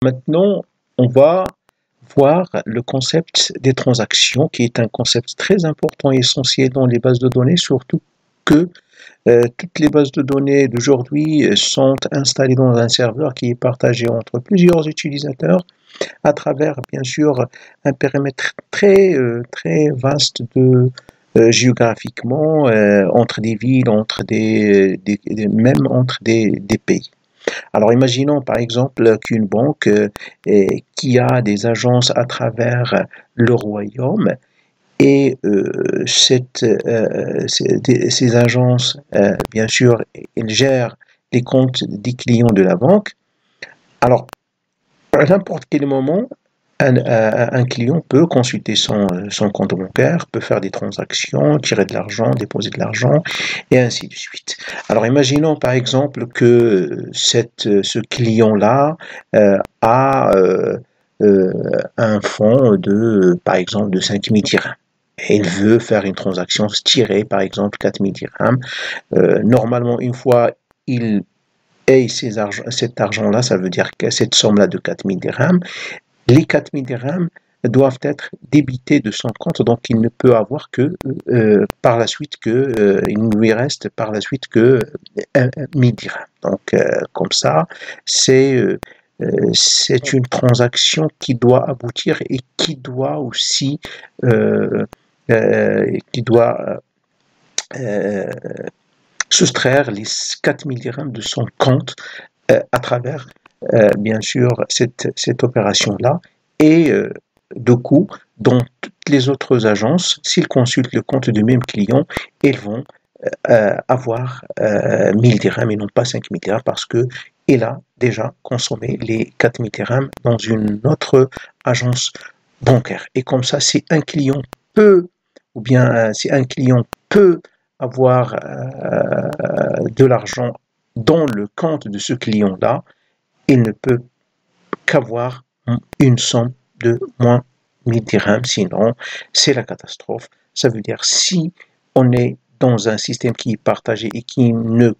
Maintenant, on va voir le concept des transactions, qui est un concept très important et essentiel dans les bases de données, surtout que toutes les bases de données d'aujourd'hui sont installées dans un serveur qui est partagé entre plusieurs utilisateurs à travers, bien sûr, un périmètre très vaste géographiquement, entre des villes, même entre des pays. Alors imaginons par exemple qu'une banque qui a des agences à travers le royaume et ces agences, bien sûr, elles gèrent les comptes des clients de la banque. Alors, à n'importe quel moment, un client peut consulter son compte bancaire, peut faire des transactions, tirer de l'argent, déposer de l'argent, et ainsi de suite. Alors, imaginons par exemple que ce client-là a un fonds par exemple, de 5000 dirhams. Et il veut faire une transaction, tirer par exemple 4000 dirhams. Normalement, une fois il paye cet argent-là, ça veut dire que cette somme-là de 4000 dirhams, les 4000 dirhams doivent être débités de son compte, donc il ne peut avoir que par la suite il ne lui reste par la suite que 1000 dirhams. Donc comme ça, c'est une transaction qui doit aboutir et qui doit aussi qui doit soustraire les 4000 dirhams de son compte à travers, bien sûr, cette opération-là. Et de coup, dans toutes les autres agences, s'ils consultent le compte du même client, ils vont avoir 1000 dirhams et non pas 5000 dirhams parce qu'il a déjà consommé les 4000 dirhams dans une autre agence bancaire. Et comme ça, si un client peut, ou bien si un client peut avoir de l'argent dans le compte de ce client-là, il ne peut qu'avoir une somme de moins 1000 dirhams, sinon c'est la catastrophe. Ça veut dire si on est dans un système qui est partagé et qui ne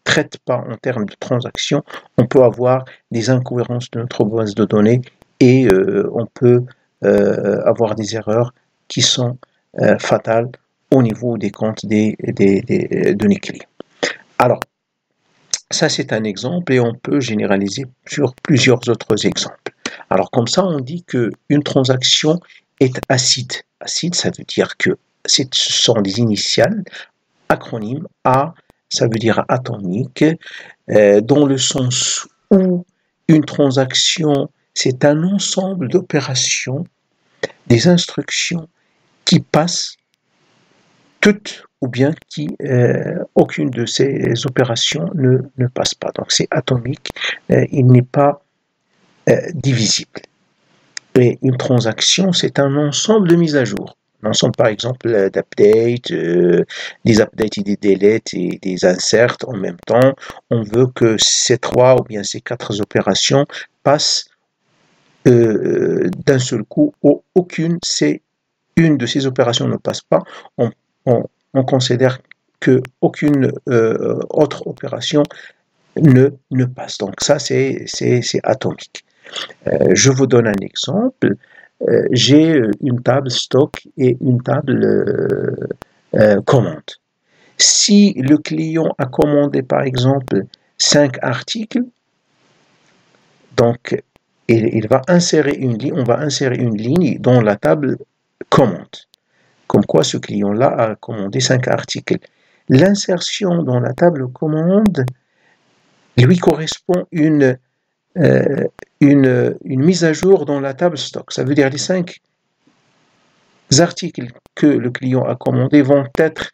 traite pas en termes de transactions, on peut avoir des incohérences de notre base de données et on peut avoir des erreurs qui sont fatales au niveau des comptes de nos clients. Alors, ça c'est un exemple et on peut généraliser sur plusieurs autres exemples. Alors comme ça, on dit qu'une transaction est acide. Acide, ça veut dire que ce sont des initiales, acronymes A, ça veut dire atomique, dans le sens où une transaction, c'est un ensemble d'opérations, des instructions qui passent toutes ou bien aucune de ces opérations ne passe pas. Donc c'est atomique, il n'est pas divisible. Et une transaction, c'est un ensemble de mises à jour. Un ensemble, par exemple, d'updates, des updates et des deletes et des inserts en même temps. On veut que ces 3 ou bien ces 4 opérations passent d'un seul coup. Une de ces opérations ne passe pas. On considère qu'aucune autre opération ne passe. Donc ça, c'est atomique. Je vous donne un exemple. J'ai une table stock et une table commande. Si le client a commandé par exemple 5 articles, donc on va insérer une ligne dans la table commande. Comme quoi ce client-là a commandé 5 articles. L'insertion dans la table commande lui correspond une mise à jour dans la table stock. Ça veut dire les 5 articles que le client a commandés vont être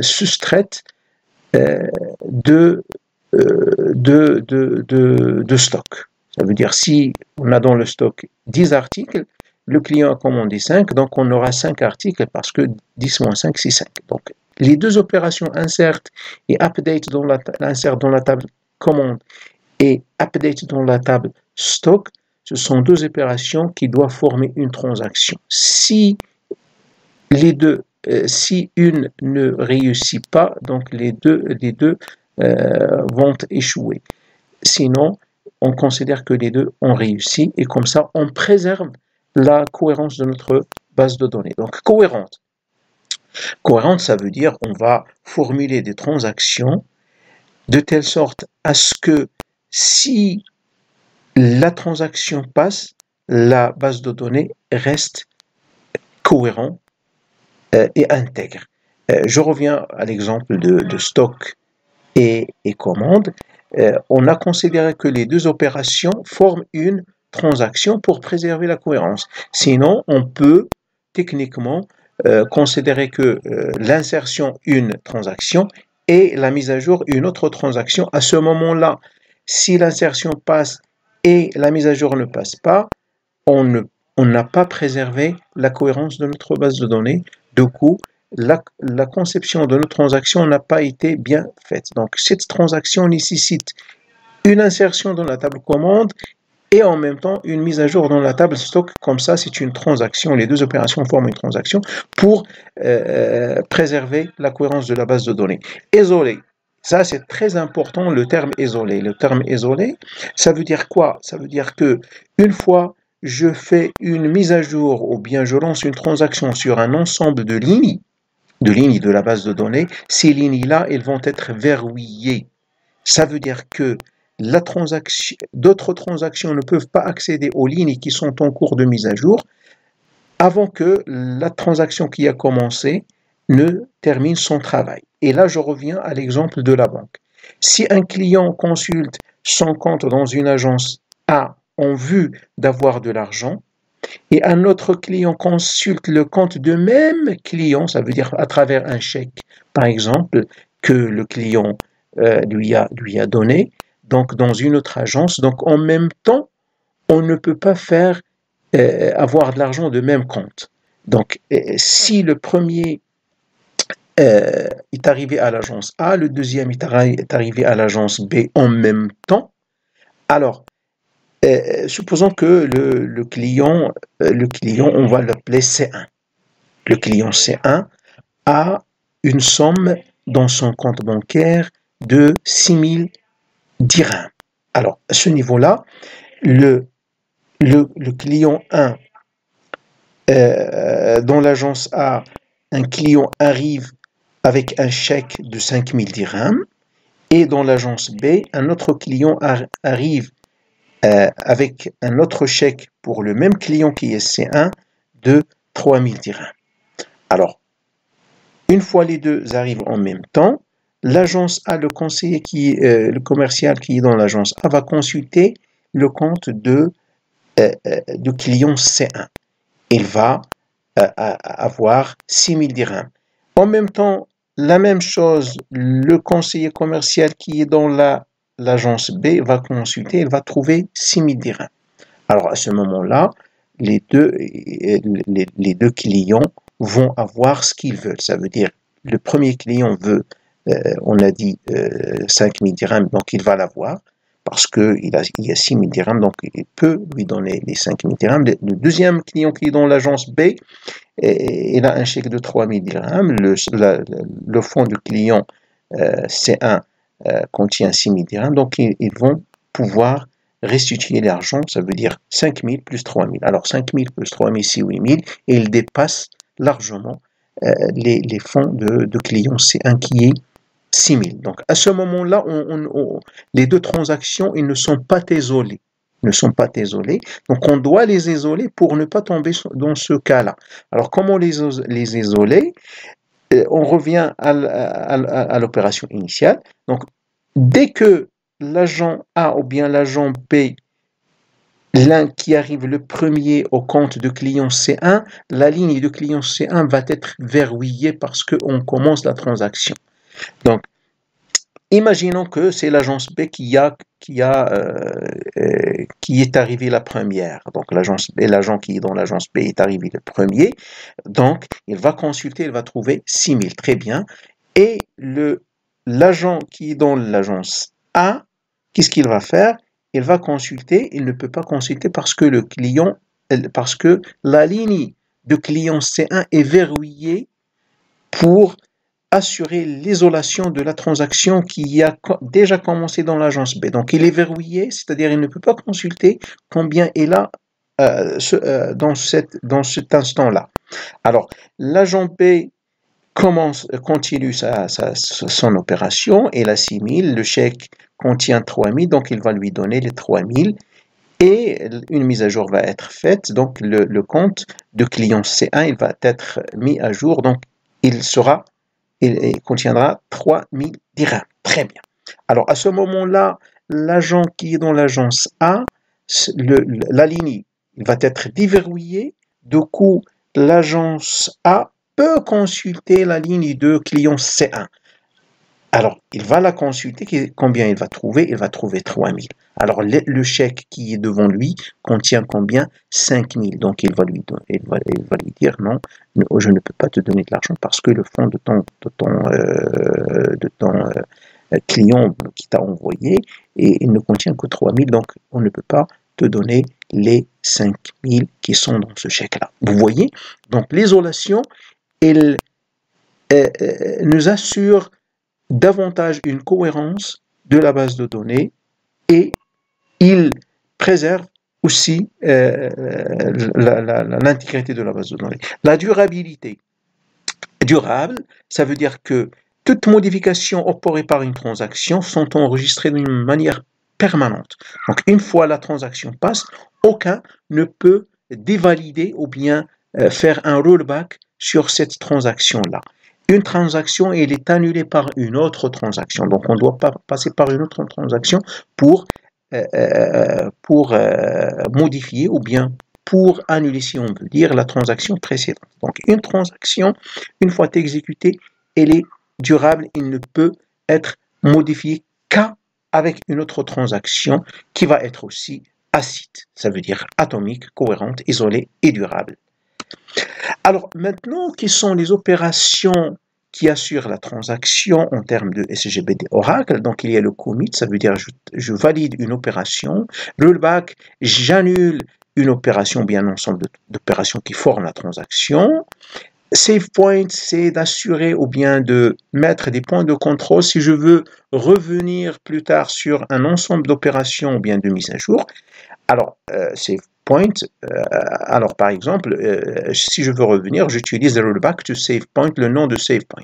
soustraits de stock. Ça veut dire si on a dans le stock 10 articles, le client a commandé 5, donc on aura 5 articles parce que 10 moins 5, c'est 5. Donc les deux opérations insert et update insert dans la table commande et update dans la table stock, ce sont deux opérations qui doivent former une transaction. Si une ne réussit pas, donc les deux vont échouer. Sinon, on considère que les deux ont réussi et comme ça, on préserve la cohérence de notre base de données. Donc, cohérente. Cohérente, ça veut dire on va formuler des transactions de telle sorte à ce que si la transaction passe, la base de données reste cohérente et intègre. Je reviens à l'exemple de stock et commande. On a considéré que les deux opérations forment une transaction pour préserver la cohérence. Sinon, on peut techniquement considérer que l'insertion une transaction et la mise à jour une autre transaction. À ce moment-là, si l'insertion passe et la mise à jour ne passe pas, on n'a pas préservé la cohérence de notre base de données. Du coup, la conception de notre transaction n'a pas été bien faite. Donc, cette transaction nécessite une insertion dans la table commande et en même temps une mise à jour dans la table stock. Comme ça, c'est une transaction. Les deux opérations forment une transaction pour préserver la cohérence de la base de données. Isolé. Ça, c'est très important, le terme isolé. Le terme isolé, ça veut dire quoi? Ça veut dire que une fois je fais une mise à jour ou bien je lance une transaction sur un ensemble de lignes de la base de données, ces lignes-là, elles vont être verrouillées. Ça veut dire que d'autres transactions ne peuvent pas accéder aux lignes qui sont en cours de mise à jour avant que la transaction qui a commencé ne termine son travail. Et là, je reviens à l'exemple de la banque. Si un client consulte son compte dans une agence A en vue d'avoir de l'argent, et un autre client consulte le compte de même client, ça veut dire à travers un chèque, par exemple, que le client lui a donné, donc dans une autre agence. Donc en même temps, on ne peut pas faire avoir de l'argent de même compte. Donc si le premier est arrivé à l'agence A, le deuxième est arrivé à l'agence B en même temps, alors supposons que le client, on va l'appeler C1. Le client C1 a une somme dans son compte bancaire de 6000 dirhams. Alors, à ce niveau-là, le client 1 dans l'agence A, un client arrive avec un chèque de 5000 dirhams et dans l'agence B, un autre client arrive avec un autre chèque pour le même client qui est C1 de 3000 dirhams. Alors, une fois les deux arrivent en même temps, l'agence A, le conseiller le commercial qui est dans l'agence A va consulter le compte de client C1. Il va avoir 6000 dirhams. En même temps, la même chose, le conseiller commercial qui est dans l'agence B va consulter, il va trouver 6000 dirhams. Alors à ce moment-là, les deux clients vont avoir ce qu'ils veulent. Ça veut dire, le premier client veut, on a dit 5000 dirhams, donc il va l'avoir, parce qu'il y a 6000 dirhams, donc il peut lui donner les 5000 dirhams. Le deuxième client qui est dans l'agence B, il a un chèque de 3000 dirhams. Le fonds du client C1 contient 6000 dirhams, donc ils vont pouvoir restituer l'argent, ça veut dire 5000 plus 3000. Alors 5000 plus 3000, c'est 8000, et il dépasse largement les fonds de client C1 qui est 6000. Donc à ce moment-là, les deux transactions, ils ne sont pas isolées. Donc on doit les isoler pour ne pas tomber dans ce cas-là. Alors comment les isoler? On revient à l'opération initiale. Donc dès que l'agent A ou bien l'agent B, l'un qui arrive le premier au compte de client C1, la ligne de client C1 va être verrouillée parce qu'on commence la transaction. Donc, imaginons que c'est l'agence B qui est arrivé la première. Donc, l'agent qui est dans l'agence B est arrivé le premier. Donc, il va consulter, il va trouver 6000. Très bien. Et l'agent qui est dans l'agence A, qu'est-ce qu'il va faire? Il va consulter, il ne peut pas consulter parce que la ligne de client C1 est verrouillée pour assurer l'isolation de la transaction qui a déjà commencé dans l'agence B. Donc il est verrouillé, c'est-à-dire il ne peut pas consulter combien il a dans cet instant-là. Alors, l'agent B continue son opération et l'assimile. Le chèque contient 3000, donc il va lui donner les 3000 et une mise à jour va être faite. Donc, le compte de client C1 il va être mis à jour. Donc, il contiendra 3000 dirhams. Très bien. Alors, à ce moment-là, l'agent qui est dans l'agence A, la ligne il va être déverrouillé. Du coup, l'agence A peut consulter la ligne de client C1. Alors, il va la consulter. Combien il va trouver? Il va trouver 3000. Alors, le chèque qui est devant lui contient combien? 5000. Donc, il va lui dire non, je ne peux pas te donner de l'argent parce que le fonds de ton client qui t'a envoyé et il ne contient que 3000. Donc, on ne peut pas te donner les 5000 qui sont dans ce chèque-là. Vous voyez? Donc, l'isolation, elle nous assure davantage une cohérence de la base de données et il préserve aussi l'intégrité de la base de données. La durabilité. Durable, ça veut dire que toutes modifications opérées par une transaction sont enregistrées d'une manière permanente. Donc, une fois la transaction passe, aucun ne peut dévalider ou bien faire un rollback sur cette transaction-là. Une transaction, elle est annulée par une autre transaction. Donc, on doit pas passer par une autre transaction pour modifier ou bien pour annuler, si on veut dire, la transaction précédente. Donc, une transaction, une fois exécutée, elle est durable. Il ne peut être modifié qu'avec une autre transaction qui va être aussi acide. Ça veut dire atomique, cohérente, isolée et durable. Alors, maintenant, quelles sont les opérations qui assurent la transaction en termes de SGBD Oracle? Donc, il y a le commit, ça veut dire je valide une opération. Rollback, j'annule une opération, bien un ensemble d'opérations qui forment la transaction. Save point, c'est d'assurer ou bien de mettre des points de contrôle si je veux revenir plus tard sur un ensemble d'opérations ou bien de mise à jour. Alors, save point, alors par exemple, si je veux revenir, j'utilise le rollback to save point, le nom de save point.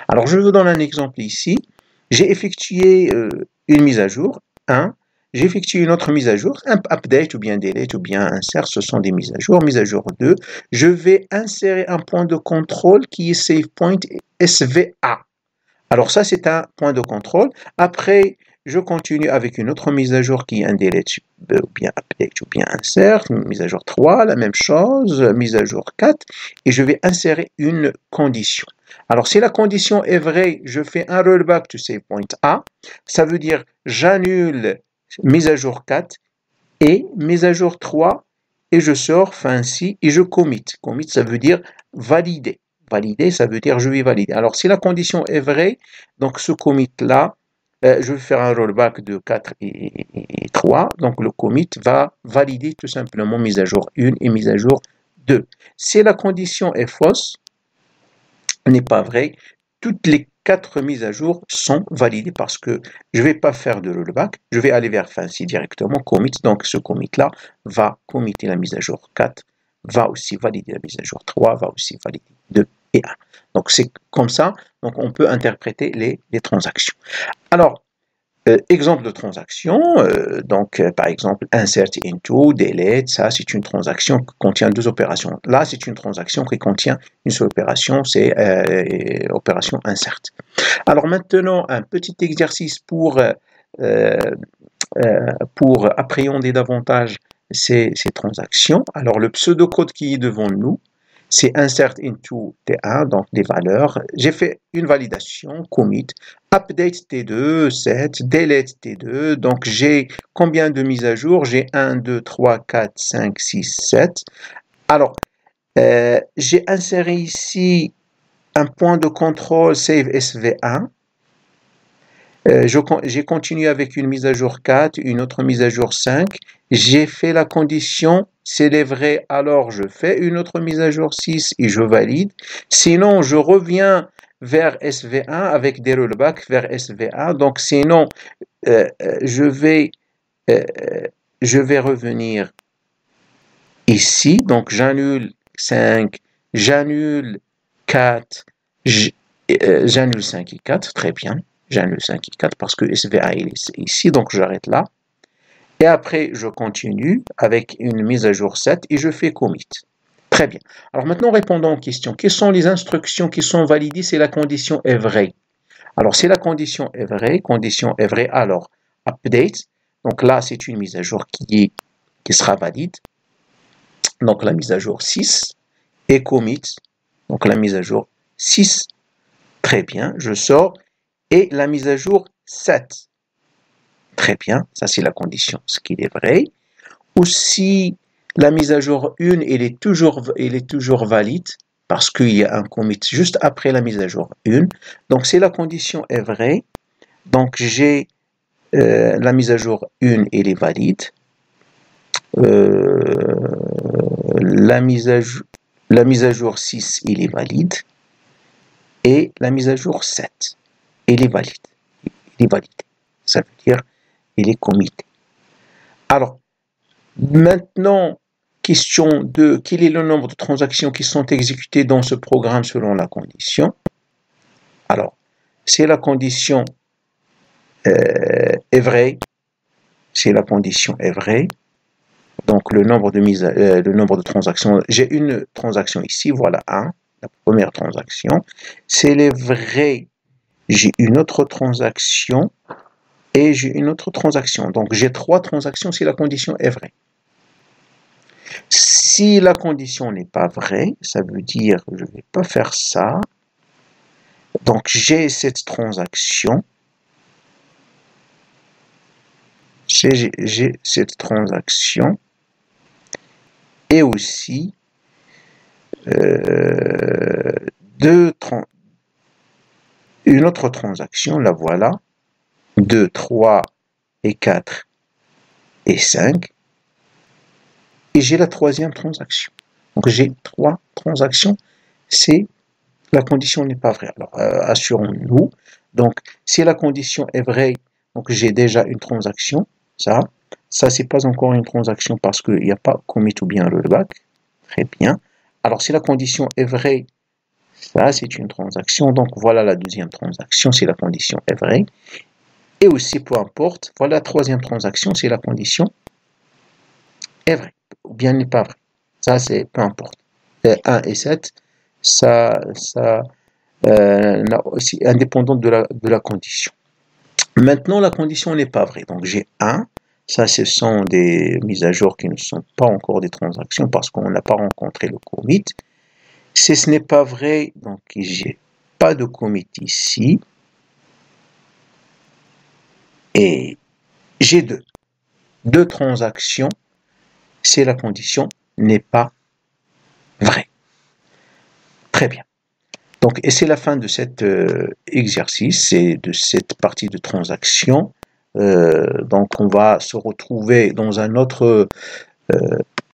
Alors, je vous donne un exemple ici. J'ai effectué une mise à jour, 1. J'ai effectué une autre mise à jour, un update ou bien delete ou bien insert, ce sont des mises à jour. Mise à jour 2, je vais insérer un point de contrôle qui est save point SVA. Alors ça, c'est un point de contrôle. Après, je continue avec une autre mise à jour qui est un delete ou bien update ou bien insert. Mise à jour 3, la même chose. Mise à jour 4. Et je vais insérer une condition. Alors, si la condition est vraie, je fais un rollback to save point A. Ça veut dire j'annule mise à jour 4 et mise à jour 3 et je sors fancy et je commit. Commit, ça veut dire valider. Valider, ça veut dire je vais valider. Alors, si la condition est vraie, donc ce commit-là, je vais faire un rollback de 4 et 3. Donc, le commit va valider tout simplement mise à jour 1 et mise à jour 2. Si la condition est fausse, n'est pas vraie, toutes les 4 mises à jour sont validées parce que je ne vais pas faire de rollback, je vais aller vers fancy directement, commit. Donc, ce commit-là va committer la mise à jour 4, va aussi valider la mise à jour 3, va aussi valider 2 et 1. Donc, c'est comme ça. Donc, on peut interpréter les transactions. Alors, exemple de transaction, par exemple, insert into, delete, ça c'est une transaction qui contient 2 opérations. Là, c'est une transaction qui contient une seule opération, c'est opération insert. Alors maintenant, un petit exercice pour appréhender davantage ces transactions. Alors le pseudocode qui est devant nous, c'est insert into T1, donc des valeurs. J'ai fait une validation, commit, update T2, 7, delete T2. Donc j'ai combien de mises à jour? J'ai 1, 2, 3, 4, 5, 6, 7. Alors, j'ai inséré ici un point de contrôle save SV1. J'ai continué avec une mise à jour 4, une autre mise à jour 5. J'ai fait la condition, c'est les vrais, alors je fais une autre mise à jour 6 et je valide. Sinon, je reviens vers SV1 avec des rollbacks vers SV1. Donc sinon, je vais revenir ici. Donc j'annule 5, j'annule 4, j'annule 5 et 4. Très bien. J'annule 5 et 4 parce que SVA il est ici. Donc j'arrête là. Et après, je continue avec une mise à jour 7 et je fais commit. Très bien. Alors maintenant, répondons aux questions. Quelles sont les instructions qui sont validées si la condition est vraie? Alors, si la condition est vraie, alors update. Donc là, c'est une mise à jour qui sera valide. Donc la mise à jour 6 et commit. Donc la mise à jour 6. Très bien, je sors. Et la mise à jour 7. Très bien, ça c'est la condition, ce qui est vrai. Aussi, la mise à jour 1, elle est toujours valide parce qu'il y a un commit juste après la mise à jour 1. Donc, si la condition est vraie, donc j'ai la mise à jour 1, elle est valide. La mise à jour 6, elle est valide. Et la mise à jour 7, elle est valide. Elle est valide. Ça veut dire il est commité. Alors, maintenant, question 2. Quel est le nombre de transactions qui sont exécutées dans ce programme selon la condition? Alors, si la condition est vraie, si la condition est vraie, donc le nombre de transactions, j'ai une transaction ici, voilà 1, la première transaction. Si elle est vraie, j'ai une autre transaction et j'ai une autre transaction. Donc, j'ai 3 transactions si la condition est vraie. Si la condition n'est pas vraie, ça veut dire je ne vais pas faire ça. Donc, j'ai cette transaction. J'ai cette transaction. Et aussi, une autre transaction, la voilà. 2, 3 et 4 et 5. Et j'ai la troisième transaction. Donc, j'ai 3 transactions. C'est la condition n'est pas vraie. Alors, assurons-nous. Donc, si la condition est vraie, donc j'ai déjà une transaction. Ça c'est pas encore une transaction parce qu'il n'y a pas commit ou bien rollback. Très bien. Alors, si la condition est vraie, ça, c'est une transaction. Donc, voilà la deuxième transaction si la condition est vraie. Et aussi, peu importe, voilà la troisième transaction si la condition est vraie ou bien n'est pas vraie. Ça, c'est peu importe. 1 et 7, ça aussi indépendant de la condition. Maintenant, la condition n'est pas vraie. Donc, j'ai 1. Ça, ce sont des mises à jour qui ne sont pas encore des transactions parce qu'on n'a pas rencontré le commit. Si ce n'est pas vrai, donc j'ai pas de commit ici. Et j'ai 2 transactions si la condition n'est pas vraie. Très bien. Donc, et c'est la fin de cet exercice et de cette partie de transaction. Donc, on va se retrouver dans un autre